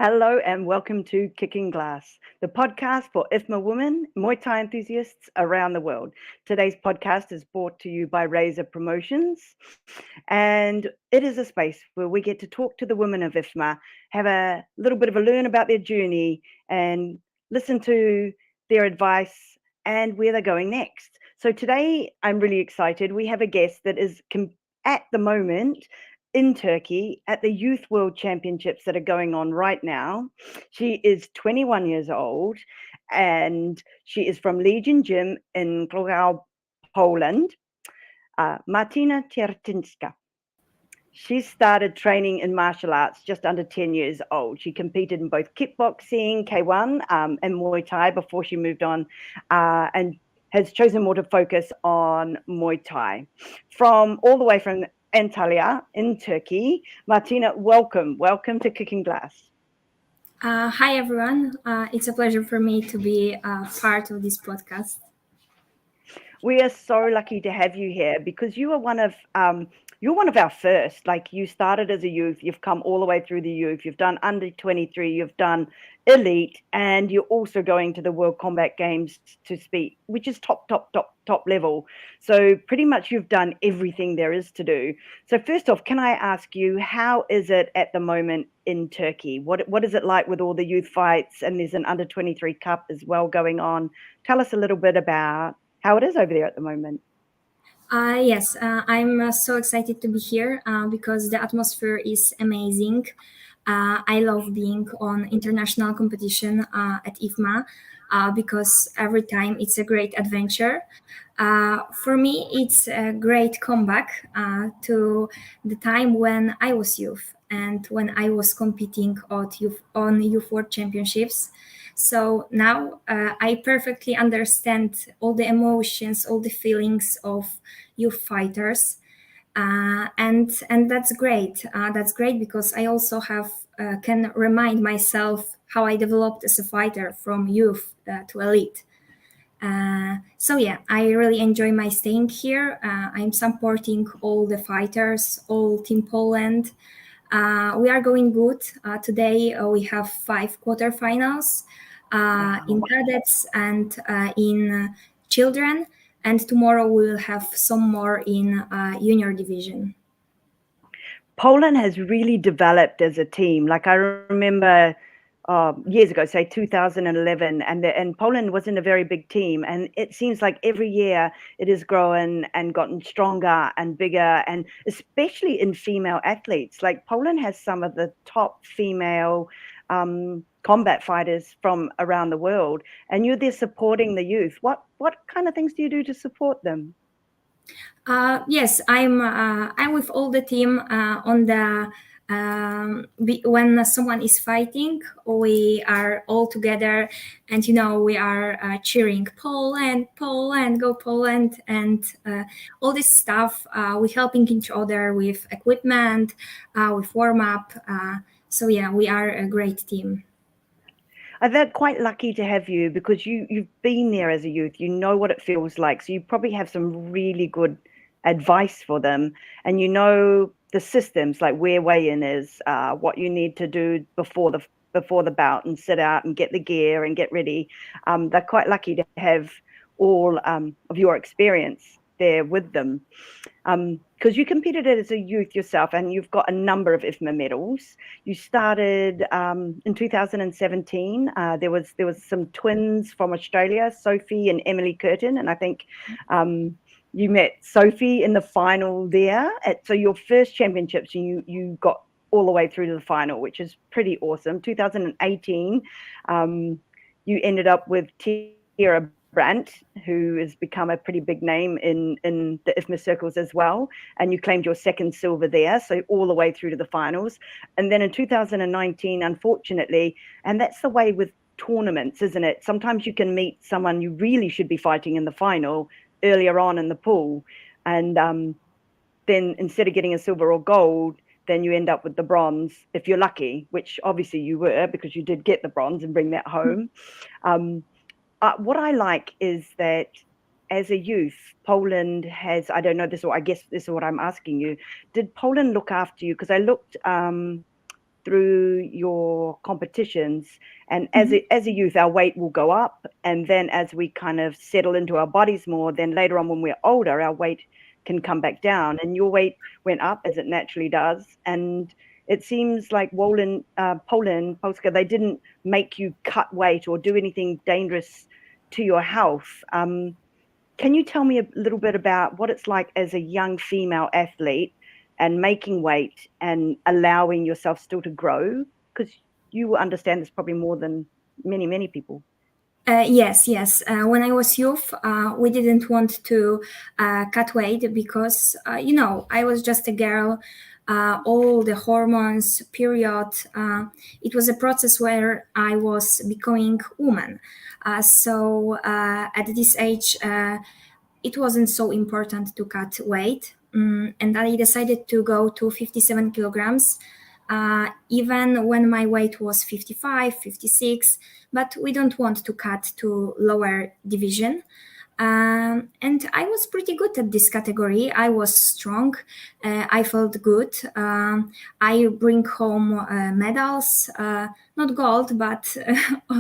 Hello and welcome to Kicking Glass, the podcast for IFMA women, Muay Thai enthusiasts around the world. Today's podcast is brought to you by Razor Promotions, and it is a space where we get to talk to the women of IFMA, have a little bit of a learn about their journey, and listen to their advice and where they're going next. So today I'm really excited. We have a guest that is at the moment in Turkey at the Youth World Championships that are going on right now. She is 21 years old and she is from Legion Gym in Głogów, Poland. Martyna Kierczyńska. She started training in martial arts just under 10 years old. She competed in both kickboxing, K1, and Muay Thai before she moved on and has chosen more to focus on Muay Thai. From all the way from Antalya in Turkey. Martyna, welcome to Kicking Glass. Hi everyone, it's a pleasure for me to be part of this podcast. We are so lucky to have you here because you are one of our first. Like, you started as a youth, you've come all the way through the youth, you've done under 23, you've done elite, and you're also going to the World Combat Games to speak, which is top level. So pretty much you've done everything there is to do. So first off, can I ask you, how is it at the moment in Turkey? What is it like with all the youth fights? And there's an under 23 cup as well going on. Tell us a little bit about how it is over there at the moment. Yes, I'm so excited to be here because the atmosphere is amazing. I love being on international competition at IFMA because every time it's a great adventure. For me, it's a great comeback to the time when I was youth and when I was competing on Youth World Championships. So now I perfectly understand all the emotions, all the feelings of youth fighters, and that's great. That's great because I also can remind myself how I developed as a fighter from youth to elite. So yeah, I really enjoy my staying here. I'm supporting all the fighters, all Team Poland. We are going good. Today we have 5 quarterfinals in cadets and in children, and tomorrow we will have some more in junior division. Poland has really developed as a team. Like, I remember years ago, say 2011, and Poland wasn't a very big team, and it seems like every year it has grown and gotten stronger and bigger, and especially in female athletes. Like, Poland has some of the top female combat fighters from around the world, and you're there supporting the youth. What kind of things do you do to support them? Yes, I'm with all the team on the. When someone is fighting, we are all together, and we are cheering Poland, Poland, go Poland, and all this stuff. We're helping each other with equipment, with warm up. So yeah, we are a great team. They're quite lucky to have you because you've been there as a youth. You know what it feels like. So you probably have some really good advice for them, and you know the systems, like where weigh-in is, what you need to do before the bout, and sit out and get the gear and get ready. They're quite lucky to have all of your experience there with them, because you competed as a youth yourself, and you've got a number of IFMA medals. You started in 2017. There was some twins from Australia, Sophie and Emily Curtin, and I think you met Sophie in the final there. So your first championships, you got all the way through to the final, which is pretty awesome. 2018, you ended up with Tira Brandt, who has become a pretty big name in the IFMA circles as well, and you claimed your second silver there, so all the way through to the finals. And then in 2019, unfortunately, and that's the way with tournaments, isn't it? Sometimes you can meet someone you really should be fighting in the final earlier on in the pool, and then instead of getting a silver or gold, then you end up with the bronze if you're lucky, which obviously you were, because you did get the bronze and bring that home. What I like is that as a youth, Poland has, I don't know, I guess this is what I'm asking you. Did Poland look after you? Because I looked through your competitions, and as a youth, our weight will go up, and then as we kind of settle into our bodies more, then later on when we're older, our weight can come back down. And your weight went up as it naturally does, and it seems like Polska, they didn't make you cut weight or do anything dangerous to your health. Can you tell me a little bit about what it's like as a young female athlete and making weight and allowing yourself still to grow? Because you understand this probably more than many people. Yes. When I was youth, we didn't want to cut weight because, I was just a girl. All the hormones, period. It was a process where I was becoming woman. So at this age, it wasn't so important to cut weight. And I decided to go to 57 kilograms, even when my weight was 55, 56, but we don't want to cut to lower division. And I was pretty good at this category. I was strong. I felt good. I bring home medals, not gold, but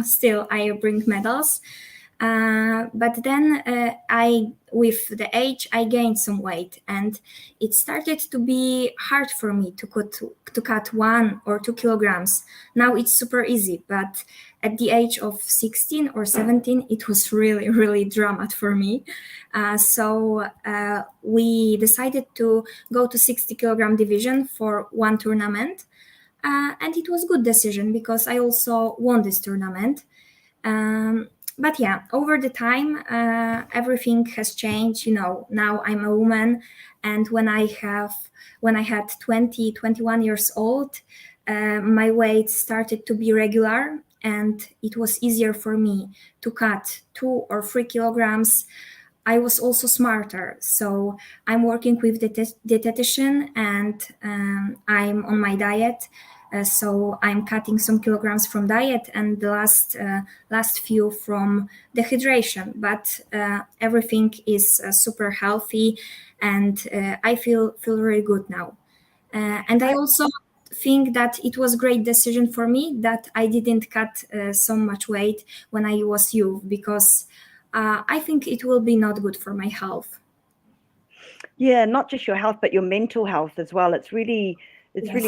still I bring medals. But then with the age, I gained some weight, and it started to be hard for me to cut 1 or 2 kilograms. Now it's super easy, but at the age of 16 or 17, it was really, really dramatic for me. So we decided to go to 60 kilogram division for one tournament. And it was a good decision because I also won this tournament. But yeah, over the time, everything has changed. Now I'm a woman, and when I had 20, 21 years old, my weight started to be regular, and it was easier for me to cut 2 or 3 kilograms. I was also smarter, so I'm working with the dietitian, and I'm on my diet. So I'm cutting some kilograms from diet and the last few from dehydration. But everything is super healthy, and I feel really good now. And I also think that it was a great decision for me that I didn't cut so much weight when I was youth, because I think it will be not good for my health. Yeah, not just your health, but your mental health as well. It's really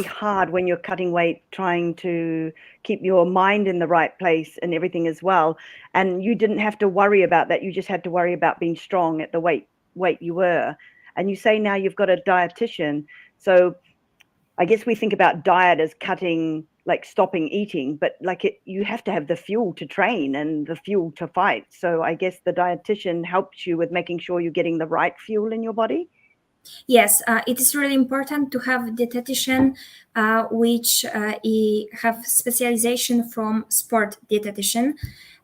hard when you're cutting weight, trying to keep your mind in the right place and everything as well. And you didn't have to worry about that. You just had to worry about being strong at the weight you were. And you say now you've got a dietitian. So I guess we think about diet as cutting, like stopping eating, but you have to have the fuel to train and the fuel to fight. So I guess the dietitian helps you with making sure you're getting the right fuel in your body. Yes, it is really important to have a dietitian, which have specialization from sport dietitian.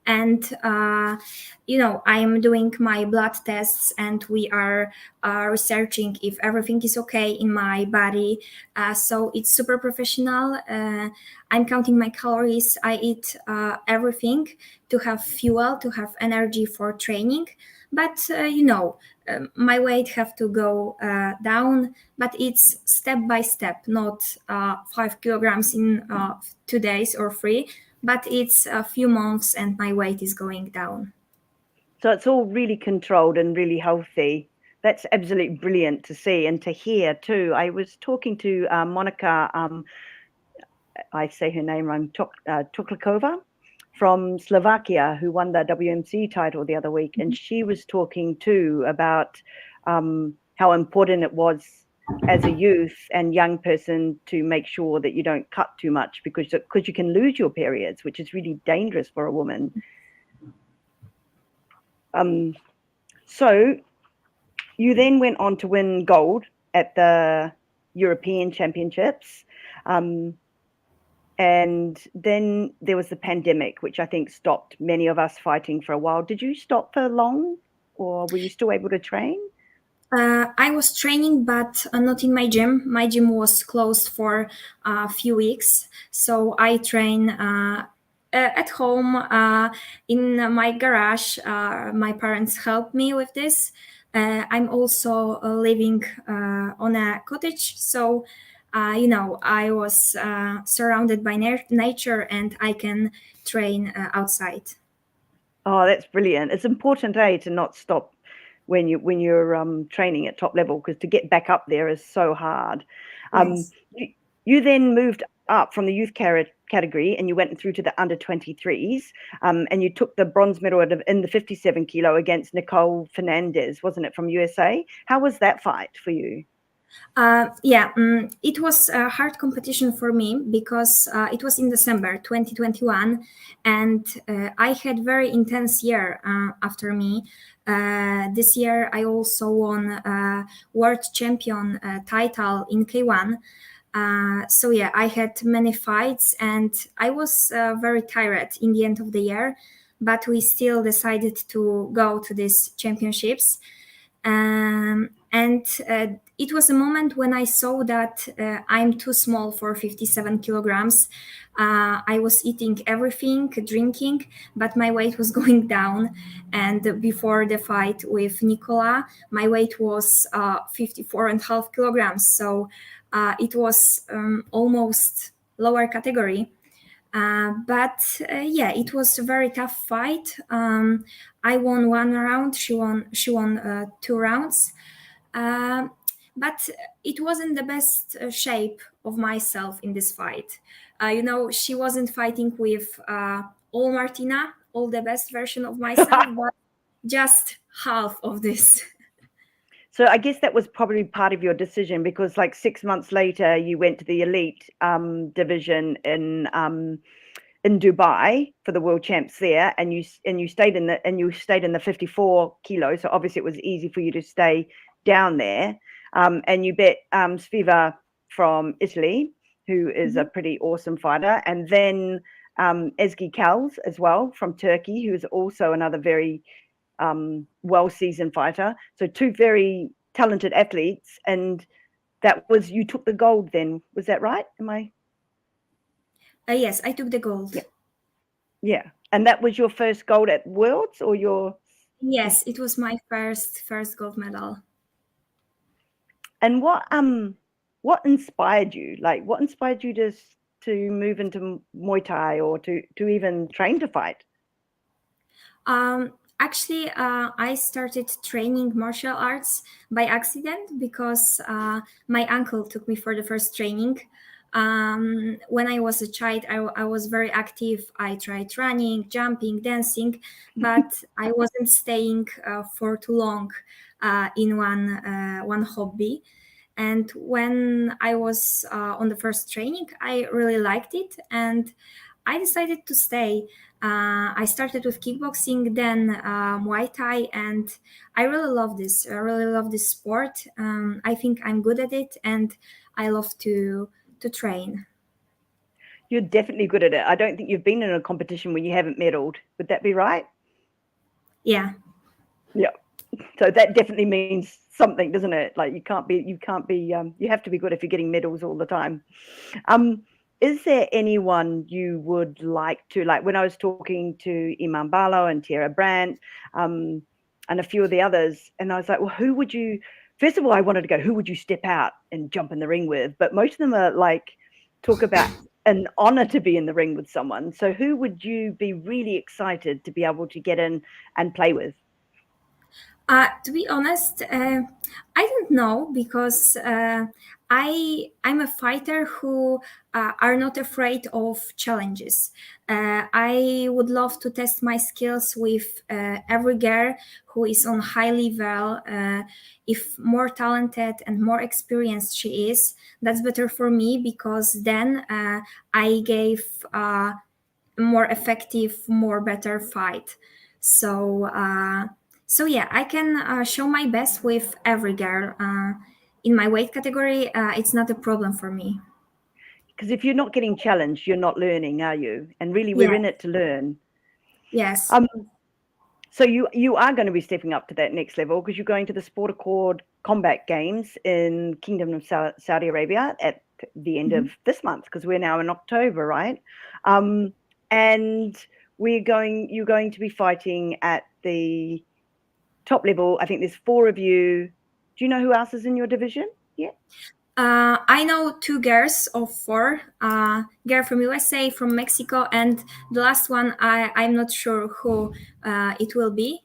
And, I'm doing my blood tests, and we are researching if everything is okay in my body. So it's super professional. I'm counting my calories. I eat everything to have fuel, to have energy for training. But, my weight have to go down, but it's step by step, not 5 kilograms in 2 days or 3, but it's a few months and my weight is going down. So it's all really controlled and really healthy. That's absolutely brilliant to see and to hear too. I was talking to Monica, I say her name wrong, Tuklikova, from Slovakia, who won the WMC title the other week. And she was talking too about how important it was as a youth and young person to make sure that you don't cut too much, because you can lose your periods, which is really dangerous for a woman. So you then went on to win gold at the European Championships. And then there was the pandemic, which I think stopped many of us fighting for a while. Did you stop for long, or were you still able to train? I was training, but not in my gym. My gym was closed for a few weeks. So I train at home in my garage. My parents helped me with this. I'm also living on a cottage. So I was surrounded by nature and I can train outside. Oh, that's brilliant. It's important, to not stop when you're training at top level, because to get back up there is so hard. Yes. You then moved up from the youth category and you went through to the under 23s, and you took the bronze medal in the 57 kilo against Nicole Fernandez, wasn't it, from USA? How was that fight for you? It was a hard competition for me because it was in December 2021, and I had very intense year after me. This year, I also won world champion title in K1. I had many fights, and I was very tired in the end of the year, but we still decided to go to these championships. It was a moment when I saw that I'm too small for 57 kilograms. I was eating everything, drinking, but my weight was going down. And before the fight with Nicola, my weight was 54.5 kilograms. So it was almost lower category. It was a very tough fight. I won one round. She won 2 rounds. But it wasn't the best shape of myself in this fight. She wasn't fighting with all Martyna, all the best version of myself, but just half of this. So I guess that was probably part of your decision, because like 6 months later, you went to the elite division in Dubai for the world champs there, and you stayed in the 54 kilos. So obviously it was easy for you to stay down there. And you bet Sviva from Italy, who is a pretty awesome fighter, and then Ezgi Kals as well from Turkey, who is also another very well-seasoned fighter. So 2 very talented athletes, and you took the gold then. Was that right? Am I? Yes, I took the gold. Yeah. And that was your first gold at Worlds, or your? Yes, it was my first gold medal. And what inspired you? Like, what inspired you to move into Muay Thai, or to even train to fight? Actually, I started training martial arts by accident because my uncle took me for the first training. When I was a child, I was very active. I tried running, jumping, dancing, but I wasn't staying for too long in one hobby. And when I was on the first training, I really liked it, and I decided to stay. I started with kickboxing, then Muay Thai, and I really love this. I really love this sport. I think I'm good at it, and I love to train. You're definitely good at it. I don't think you've been in a competition where you haven't medaled. Would that be right? Yeah. Yeah. So that definitely means something, doesn't it? Like you have to be good if you're getting medals all the time. Is there anyone you would like to, like when I was talking to Iman Barlow and Tierra Brandt, and a few of the others, and I was like, well, who would you, first of all, I wanted to go, who would you step out and jump in the ring with? But most of them are like, talk about an honor to be in the ring with someone. So who would you be really excited to be able to get in and play with? To be honest, I don't know, because I'm a fighter who are not afraid of challenges. I would love to test my skills with every girl who is on high level. If more talented and more experienced she is, that's better for me, because then I gave a more effective, more better fight. So yeah, I can show my best with every girl. In my weight category, it's not a problem for me. Because if you're not getting challenged, you're not learning, are you? And really, we're in it to learn. Yes. So you are going to be stepping up to that next level, because you're going to the Sport Accord Combat Games in Kingdom of Saudi Arabia at the end of this month, because we're now in October, right? And you're going to be fighting at the top level. I think there's 4 of you. Do you know who else is in your division? Yeah. I know 2 girls of 4, girl from USA, from Mexico, and the last one, I'm not sure who it will be,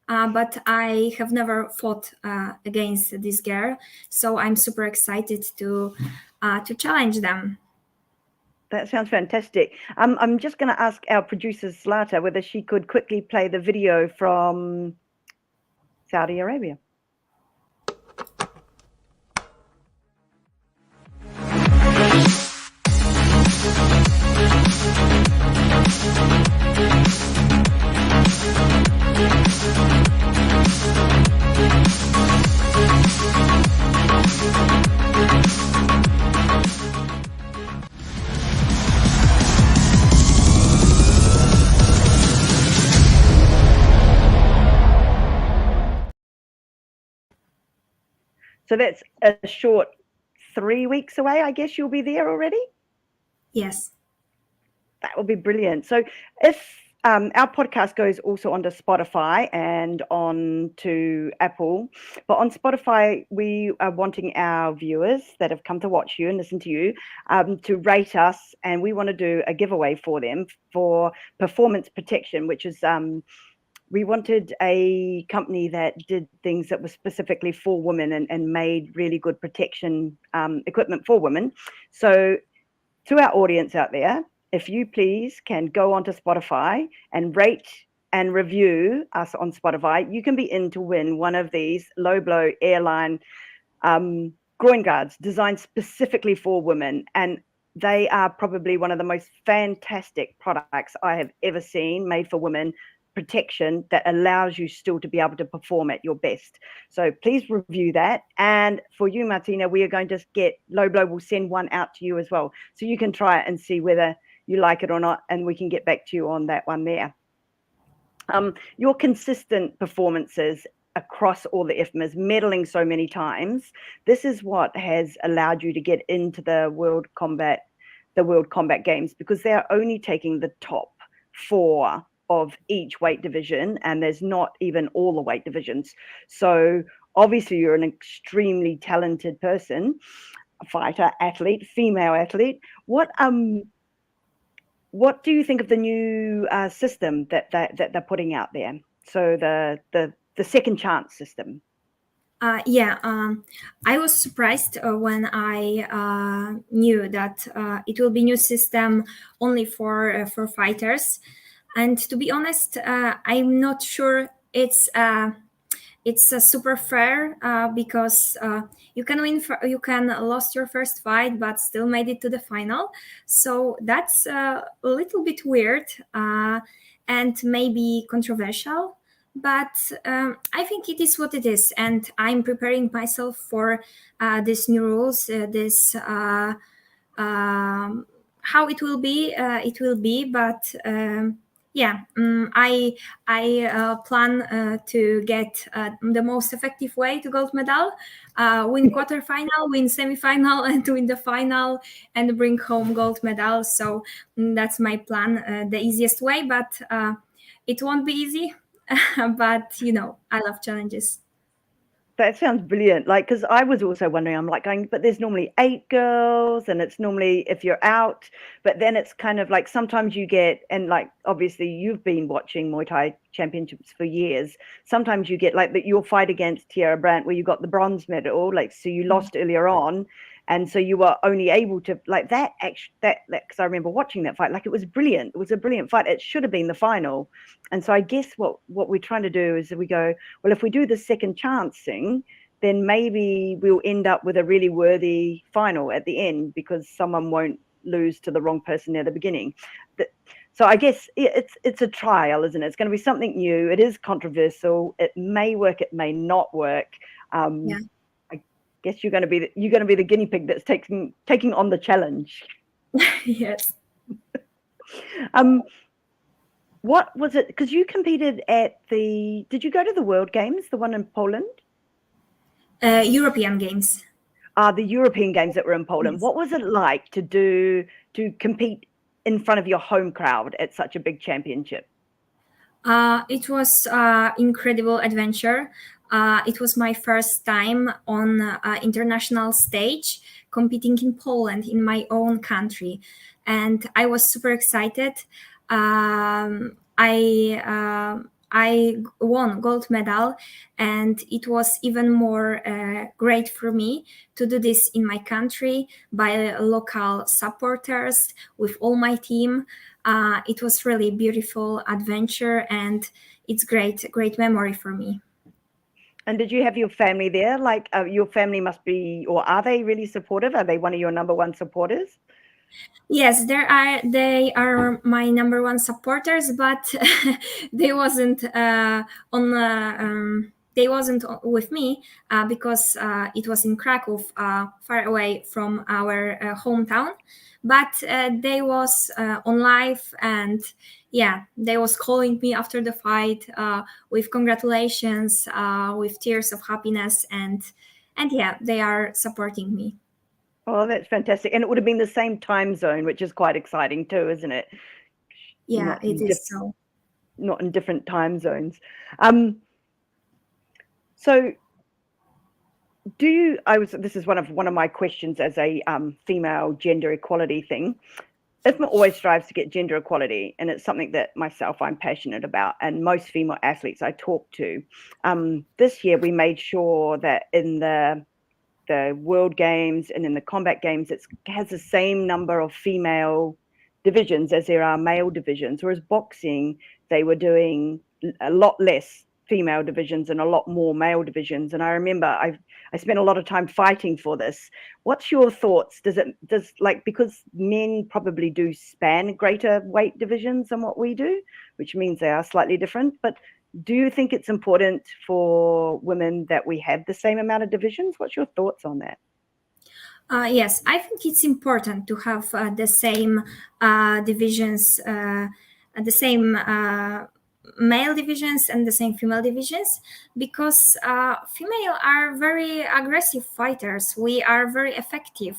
but I have never fought against this girl, so I'm super excited to challenge them. That sounds fantastic. I'm just going to ask our producer, Zlata, whether she could quickly play the video from Saudi Arabia. So that's a short 3 weeks away. I guess you'll be there already? Yes. That will be brilliant. So if our podcast goes also onto Spotify and on to Apple, but on Spotify, we are wanting our viewers that have come to watch you and listen to you to rate us, and we want to do a giveaway for them for performance protection, which is we wanted a company that did things that were specifically for women and made really good protection equipment for women. So to our audience out there, if you please can go onto Spotify and rate and review us on Spotify, you can be in to win one of these low blow airline groin guards designed specifically for women. And they are probably one of the most fantastic products I have ever seen, made for women, protection that allows you still to be able to perform at your best. So please review that. And for you, Martyna, we are going to get Low Blow will send one out to you as well, so you can try it and see whether you like it or not, and we can get back to you on that one there. Your consistent performances across all the IFMAs, medaling so many times, this is what has allowed you to get into the World Combat Games, because they're only taking the top 4 of each weight division, and there's not even all the weight divisions. So obviously you're an extremely talented person, a fighter, athlete, female athlete. What do you think of the new system that they're putting out there? So the second chance system. I was surprised when I knew that it will be new system only for fighters. And to be honest, I'm not sure it's super fair because you can lost your first fight but still made it to the final. So that's a little bit weird and maybe controversial. But I think it is what it is, and I'm preparing myself for these new rules. How it will be, but. I plan to get the most effective way to gold medal, win quarterfinal, win semifinal, and win the final, and bring home gold medal. So that's my plan, the easiest way, but it won't be easy. But I love challenges. That sounds brilliant. Like, because I was also wondering, I'm like going, but there's normally 8 girls, and it's normally if you're out, but then it's kind of like sometimes you get, and like obviously you've been watching Muay Thai championships for years. Sometimes you get like that your fight against Tiara Brandt where you got the bronze medal, like so you lost earlier on, and so you were only able to like that. Because I remember watching that fight, like it was brilliant. It was a brilliant fight. It should have been the final. And so I guess what we're trying to do is we go, well, if we do the second chance thing, then maybe we'll end up with a really worthy final at the end because someone won't lose to the wrong person at the beginning. So I guess it's a trial, isn't it? It's going to be something new. It is controversial. It may work. It may not work. I guess you're going to be the guinea pig that's taking on the challenge. Yes. What was it? Because you competed at did you go to the World Games, the one in Poland? European Games. The European Games that were in Poland. Yes. What was it like to compete in front of your home crowd at such a big championship? It was incredible adventure. It was my first time on international stage competing in Poland, in my own country, and I was super excited. I won gold medal, and it was even more great for me to do this in my country by local supporters with all my team. It was really beautiful adventure, and it's great memory for me. And did you have your family there? Like your family must be, or are they really supportive? Are they one of your number one supporters? Yes, they are my number one supporters, but they wasn't they wasn't with me because it was in Krakow, far away from our hometown. But they was on live, and yeah, they was calling me after the fight with congratulations, with tears of happiness, and yeah, they are supporting me. Oh, that's fantastic. And it would have been the same time zone, which is quite exciting too, isn't it? Yeah, it is so. Not in different time zones. So this is one of my questions as a female gender equality thing. IFMA always strives to get gender equality, and it's something that I'm passionate about, and most female athletes I talk to. This year we made sure that in the World Games and in the Combat Games, it has the same number of female divisions as there are male divisions, whereas boxing, they were doing a lot less female divisions and a lot more male divisions. And I remember I spent a lot of time fighting for this. What's your thoughts? Because men probably do span greater weight divisions than what we do, which means they are slightly different, but do you think it's important for women that we have the same amount of divisions? What's your thoughts on that? Yes, I think it's important to have the same divisions, the same male divisions and the same female divisions, because female are very aggressive fighters. We are very effective.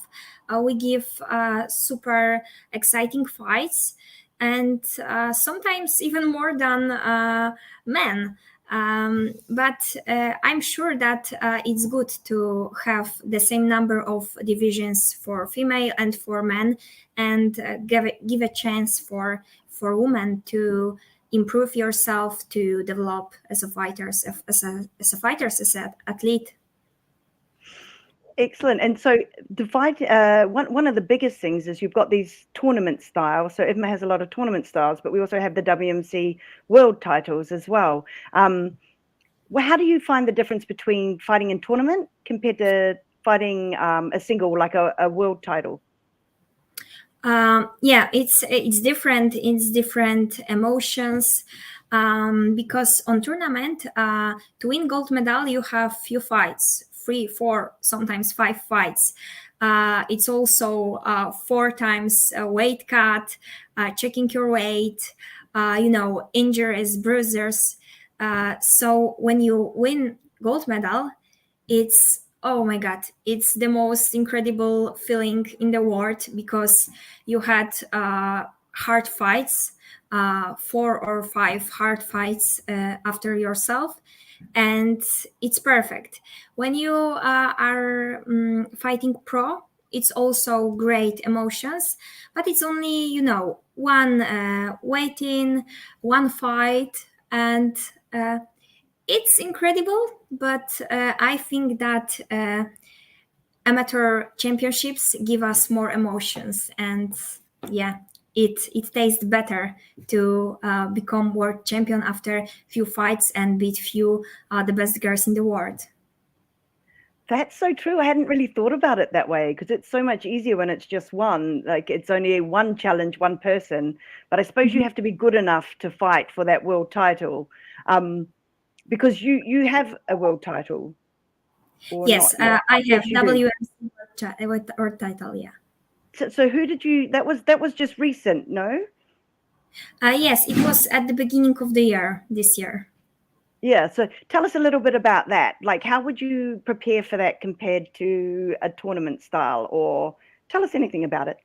We give super exciting fights, and sometimes even more than men. But I'm sure that it's good to have the same number of divisions for female and for men, and give a chance for women to improve yourself, to develop as a fighter, as an athlete. Excellent. And so one of the biggest things is you've got these tournament styles. So IFMA has a lot of tournament styles, but we also have the WMC world titles as well. How do you find the difference between fighting in tournament compared to fighting a single, like a world title? Yeah, it's different. It's different emotions. Because on tournament, to win gold medal, you have few fights, 3, 4, sometimes 5 fights. It's also 4 times weight cut, checking your weight, injuries, bruises. So when you win gold medal, it's, oh my God, it's the most incredible feeling in the world, because you had hard fights, 4 or 5 hard fights after yourself, and it's perfect. When you are fighting pro, it's also great emotions, but it's only, one waiting, one fight, and it's incredible. But I think that amateur championships give us more emotions, and yeah, it tastes better to become world champion after few fights and beat few the best girls in the world. That's so true. I hadn't really thought about it that way, because it's so much easier when it's just one, like it's only one challenge, one person. But I suppose you have to be good enough to fight for that world title, because you have a world title. Yes, I have WMC world title. Yeah. So who did you? That was just recent, no? Yes, it was at the beginning of the year, this year. Yeah, so tell us a little bit about that. Like, how would you prepare for that compared to a tournament style, or tell us anything about it?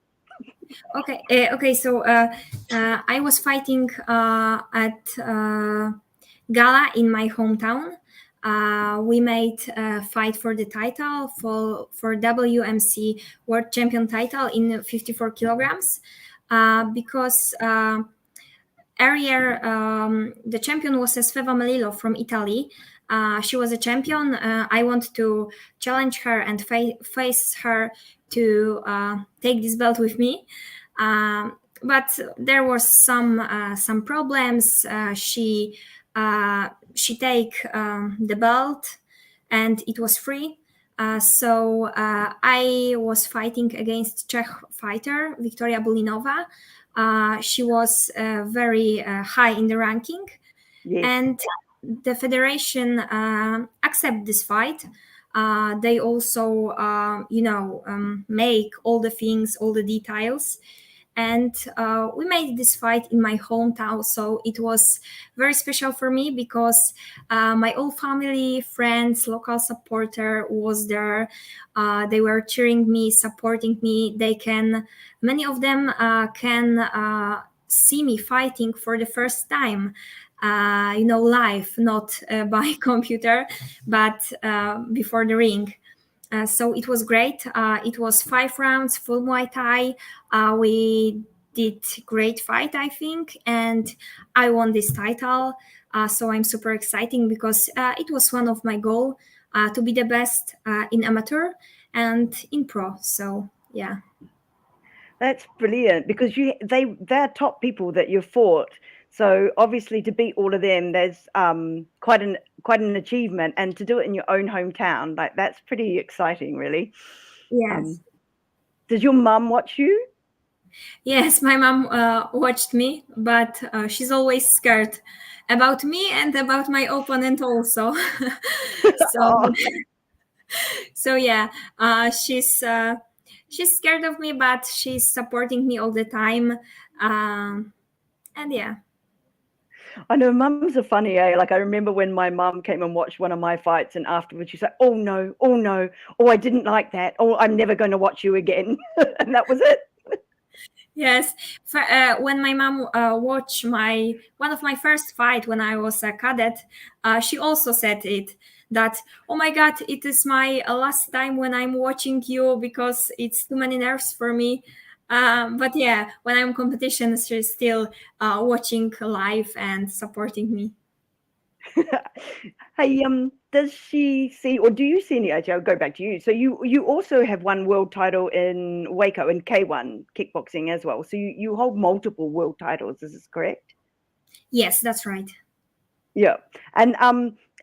Okay. So I was fighting at Gala in my hometown. We made a fight for the title for WMC World Champion title in 54 kilograms because earlier the champion was Sveva Melillo from Italy. She was a champion. I want to challenge her and face her to take this belt with me. But there was some problems. She take the belt, and it was free. So I was fighting against Czech fighter Victoria Bulinova. She was very high in the ranking, Yes. and the federation accept this fight. They also, make all the things, all the details. And we made this fight in my hometown. So it was very special for me because my whole family, friends, local supporter was there. They were cheering me, supporting me. Many of them can see me fighting for the first time, live, not by computer, but before the ring. So it was great. It was 5 rounds, full Muay Thai. We did great fight, I think, and I won this title. So I'm super excited because it was one of my goals to be the best in amateur and in pro. So yeah. That's brilliant because they're top people that you've fought. So obviously to beat all of them, there's quite an achievement, and to do it in your own hometown, like that's pretty exciting, really. Yes. Does your mum watch you? Yes, my mom watched me, but she's always scared about me and about my opponent also. So yeah, she's scared of me, but she's supporting me all the time, and yeah. I know mums are funny, eh? Like I remember when my mum came and watched one of my fights, and afterwards she's like, "Oh no, oh I didn't like that. Oh, I'm never going to watch you again," and that was it. Yes, when my mom watched one of my first fight when I was a cadet, she also said that, "Oh my God, it is my last time when I'm watching you because it's too many nerves for me." But yeah, when I'm competition, she's still watching live and supporting me. Hey, does she see, or do you see any? Actually, I'll go back to you. So you also have won world title in WAKO and K1 kickboxing as well. So you hold multiple world titles. Is this correct? Yes, that's right. Yeah, and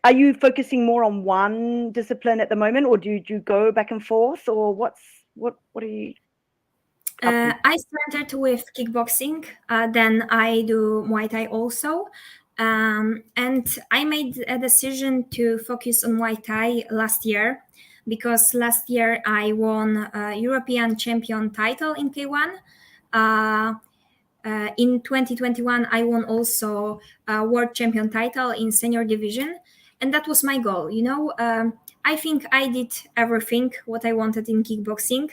are you focusing more on one discipline at the moment, or do you go back and forth, or what are you? I started with kickboxing, then I do Muay Thai also. And I made a decision to focus on Muay Thai last year because last year I won a European champion title in K1. In 2021, I won also a world champion title in senior division. And that was my goal. I think I did everything what I wanted in kickboxing.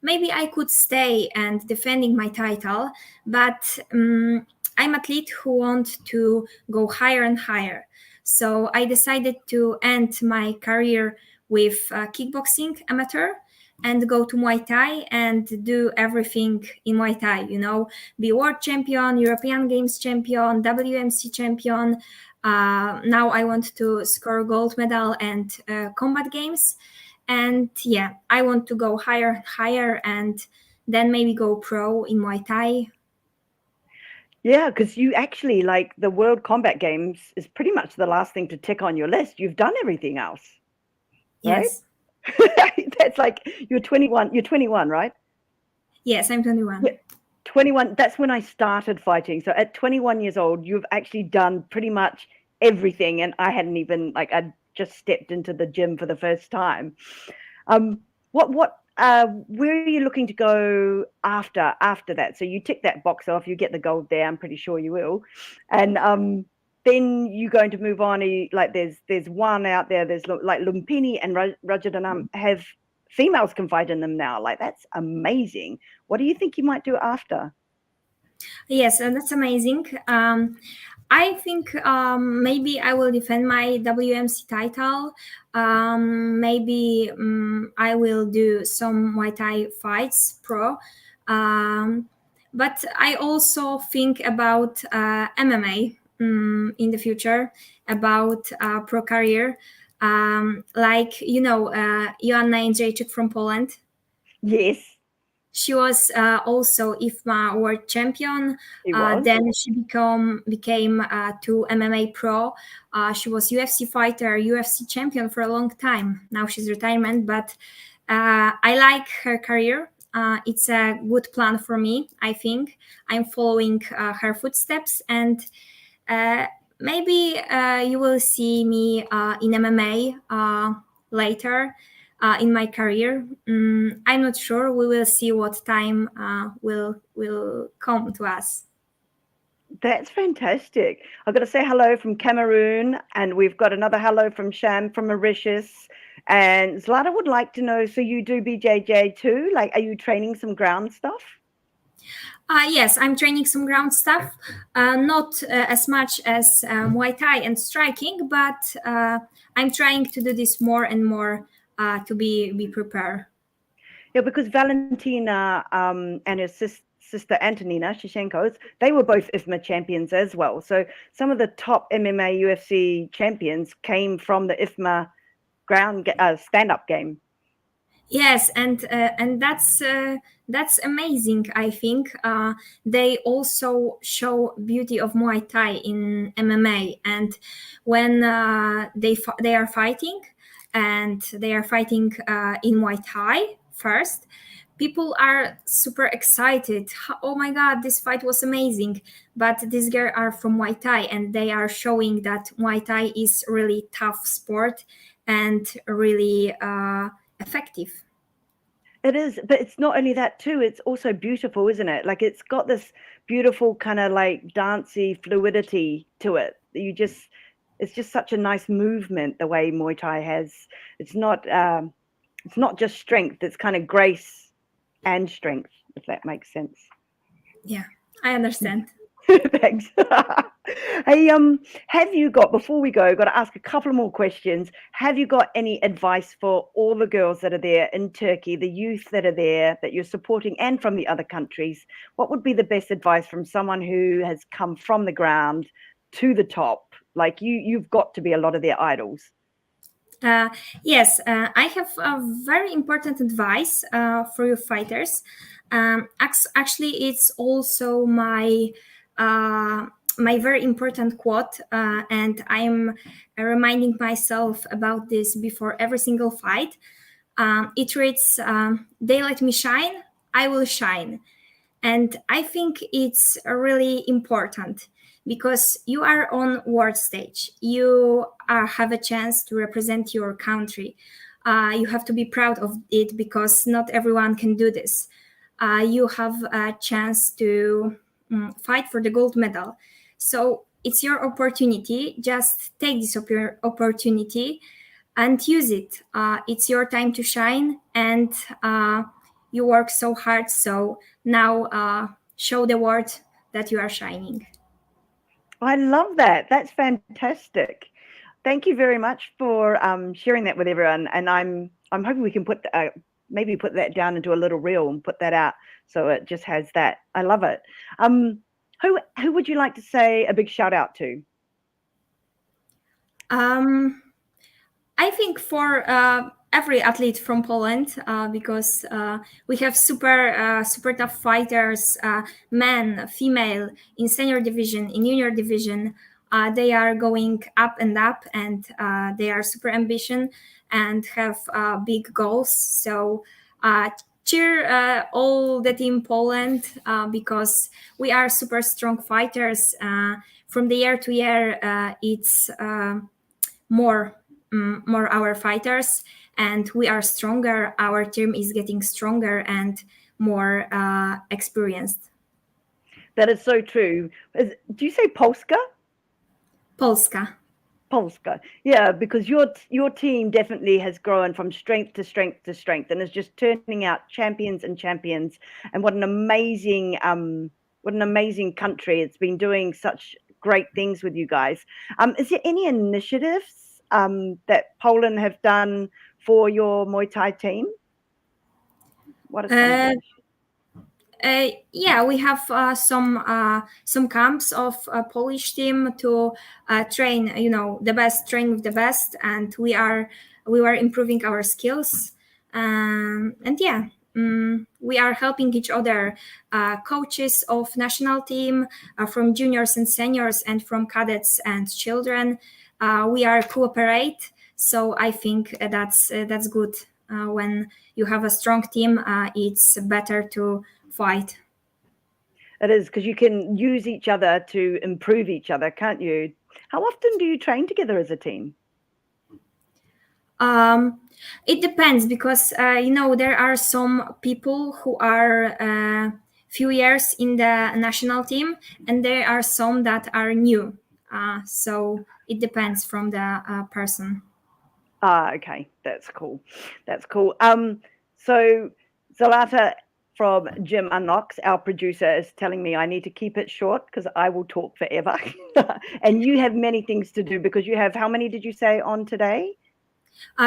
Maybe I could stay and defending my title, but I'm an athlete who want to go higher and higher. So I decided to end my career with kickboxing amateur and go to Muay Thai and do everything in Muay Thai, be world champion, European Games champion, WMC champion. Now I want to score gold medal and combat games. And yeah, I want to go higher, and then maybe go pro in Muay Thai. Yeah, because you actually, like, the World Combat Games is pretty much the last thing to tick on your list. You've done everything else, right? Yes. That's like you're 21. You're 21, right? Yes, I'm 21. Yeah, 21. That's when I started fighting. So at 21 years old, you've actually done pretty much everything, and I hadn't even I just stepped into the gym for the first time. Where are you looking to go after that? So you tick that box off, you get the gold there. I'm pretty sure you will, and then you're going to move on. Like there's one out there. There's like Lumpini and Rajadanam have females can fight in them now. Like, that's amazing. What do you think you might do after? Yes, that's amazing. I think maybe I will defend my WMC title. Maybe I will do some Muay Thai fights pro. But I also think about MMA in the future, about pro career. Like, Joanna Jędrzejczyk from Poland. Yes. She was also IFMA World Champion. Was. Then she became to MMA pro. She was UFC fighter, UFC champion for a long time. Now she's retirement, but I like her career. It's a good plan for me, I think. I'm following her footsteps, and maybe you will see me in MMA later. In my career, I'm not sure. We will see what time will come to us. That's fantastic. I've got to say hello from Cameroon, and we've got another hello from Sham from Mauritius. And Zlata would like to know, so you do BJJ too? Like, are you training some ground stuff? Yes, I'm training some ground stuff. Not as much as Muay Thai and striking, but I'm trying to do this more and more to be prepared. Yeah, because Valentina and her sister Antonina Shevchenko, they were both IFMA champions as well. So some of the top MMA UFC champions came from the IFMA ground stand-up game. Yes, and that's amazing. I think they also show beauty of Muay Thai in MMA, and when they are fighting. And they are fighting in Muay Thai first. People are super excited. Oh my God, this fight was amazing. But these girls are from Muay Thai, and they are showing that Muay Thai is really tough sport and really effective. It is, but it's not only that too. It's also beautiful, isn't it? Like, it's got this beautiful kind of like dancey fluidity to it. It's just such a nice movement, the way Muay Thai has. It's not just strength. It's kind of grace and strength, if that makes sense. Yeah, I understand. Thanks. Hey, have you got, before we go, got to ask a couple more questions. Have you got any advice for all the girls that are there in Turkey, the youth that are there, that you're supporting, and from the other countries? What would be the best advice from someone who has come from the ground to the top? Like, you've got to be a lot of their idols. Yes, I have a very important advice for you fighters. Actually, it's also my very important quote, and I'm reminding myself about this before every single fight. It reads, "They let me shine, I will shine." And I think it's really important, because you are on world stage. You have a chance to represent your country. You have to be proud of it, because not everyone can do this. You have a chance to fight for the gold medal. So it's your opportunity. Just take this opportunity and use it. It's your time to shine, and you work so hard. So now show the world that you are shining. I love that. That's fantastic. Thank you very much for sharing that with everyone. And I'm hoping we can put maybe put that down into a little reel and put that out, so it just has that. I love it. Who would you like to say a big shout out to? I think for every athlete from Poland, because we have super tough fighters, men, female, in senior division, in junior division. They are going up and up, and they are super ambitious and have big goals. So cheer all the team Poland, because we are super strong fighters. From the year to year, it's more our fighters, and we are stronger. Our team is getting stronger and more experienced. That is so true. Do you say Polska? Polska. Polska. Yeah, because your team definitely has grown from strength to strength to strength and is just turning out champions and champions. And what an amazing country. It's been doing such great things with you guys. Is there any initiatives that Poland have done for your Muay Thai team? What are some of the Yeah, we have some camps of Polish team to train, the best, train with the best, and we were improving our skills, and yeah, we are helping each other, coaches of national team, from juniors and seniors, and from cadets and children. We are cooperate, so I think that's good. When you have a strong team, it's better to fight. It is, because you can use each other to improve each other, can't you? How often do you train together as a team? It depends, because there are some people who are few years in the national team, and there are some that are new. So it depends from the person. Okay, that's cool. That's cool. So Zalata from Jim Unlocks, our producer, is telling me I need to keep it short because I will talk forever. And you have many things to do, because you have, how many did you say on today?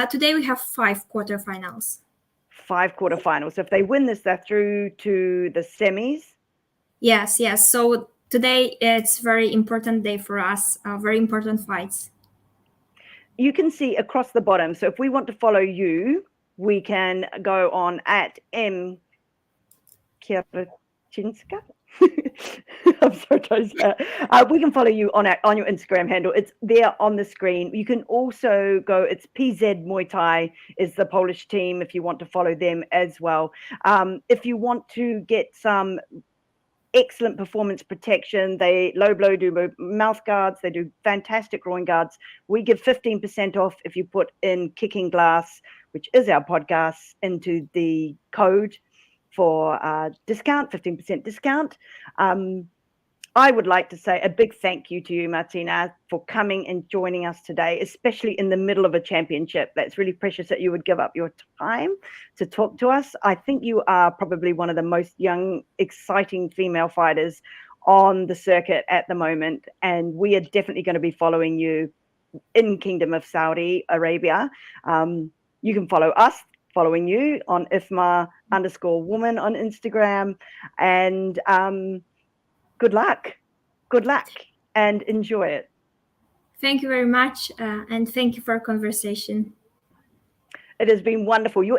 Today we have 5 quarterfinals. 5 quarterfinals. So if they win this, they're through to the semis? Yes. So today it's very important day for us, very important fights. You can see across the bottom. So if we want to follow you, we can go on at M. Kierczyńska. I'm so close. We can follow you on your Instagram handle. It's there on the screen. You can also go, it's PZ Muay Thai is the Polish team, if you want to follow them as well. If you want to get some excellent performance protection, they low blow do mouth guards, they do fantastic groin guards. We give 15% off if you put in Kicking Glass, which is our podcast, into the code for discount, 15% discount. I would like to say a big thank you to you, Martyna, for coming and joining us today, especially in the middle of a championship. That's really precious that you would give up your time to talk to us. I think you are probably one of the most young, exciting female fighters on the circuit at the moment, and we are definitely going to be following you in Kingdom of Saudi Arabia. You can follow us following you on IFMA_woman on Instagram, and good luck, and enjoy it. Thank you very much, and thank you for our conversation. It has been wonderful. Your